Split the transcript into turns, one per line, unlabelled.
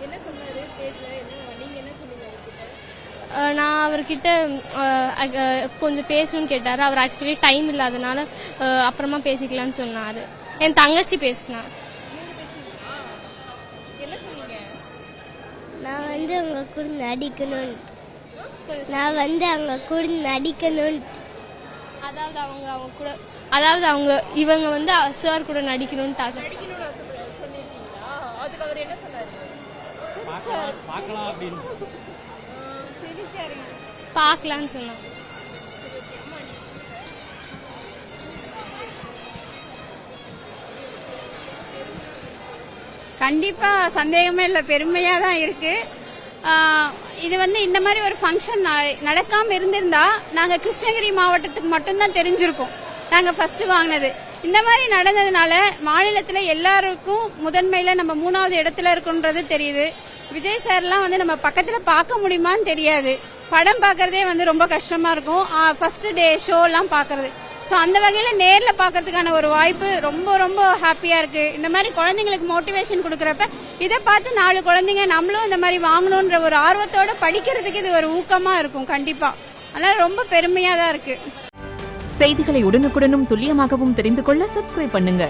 என்ன சொன்னாரு ஸ்டேஜ்ல? நீங்க என்ன சொன்னீங்க அவர்கிட்ட?
நான் அவர்கிட்ட கொஞ்சம் பேசணும்னு கேட்டார். அவர் ஆக்சுவலி டைம் இல்லாதனால அப்புறமா பேசிக்கலான்னு சொன்னார். என் தங்கச்சி பேசினா.
நீங்க பேசுனீங்களா? என்ன சொன்னீங்க?
நான் அவங்க கூட நடிக்கணும். அவங்க கூட நடிக்கணும்.
அதாவது இவங்க சார் கூட நடிக்கணும்னு
நடிக்கணும்னு சொன்னீங்களா? அதுக்கு அவர் என்ன சொன்னாரு?
பார்க்கலாம் அப்படின்னு
பார்க்கலான்னு சொன்னாங்க.
கண்டிப்பா சந்தேகமே இல்லை, பெருமையா தான் இருக்கு. இது இந்த மாதிரி ஒரு ஃபங்க்ஷன் நடக்காம இருந்திருந்தா நாங்க கிருஷ்ணகிரி மாவட்டத்துக்கு மட்டும்தான் தெரிஞ்சிருக்கோம். நாங்க ஃபர்ஸ்ட் வாங்கினது இந்த மாதிரி நடந்ததுனால மாநிலத்துல எல்லாருக்கும் முதன்மையில நம்ம 3வது இடத்துல இருக்குன்றது தெரியுது. விஜய் சார்லாம் நம்ம பக்கத்துல பார்க்க முடியுமான்னு தெரியாது. படம் பார்க்கறதே ரொம்ப கஷ்டமா இருக்கும். ஃபர்ஸ்ட் டே ஷோ எல்லாம் பார்க்கறது. ஸோ அந்த வகையில நேர்ல பார்க்கறதுக்கான ஒரு வாய்ப்பு ரொம்ப ரொம்ப ஹாப்பியா இருக்கு. இந்த மாதிரி குழந்தைங்களுக்கு மோட்டிவேஷன் கொடுக்கறப்ப இதை பார்த்து 4 குழந்தைங்க நம்மளும் இந்த மாதிரி வாங்கணும்ன்ற ஒரு ஆர்வத்தோட படிக்கிறதுக்கு இது ஒரு ஊக்கமா இருக்கும் கண்டிப்பா. அதனால ரொம்ப பெருமையா தான் இருக்கு.
செய்திகளை உடனுக்குடனும் துல்லியமாகவும் தெரிந்து கொள்ள சப்ஸ்கிரைப் பண்ணுங்க.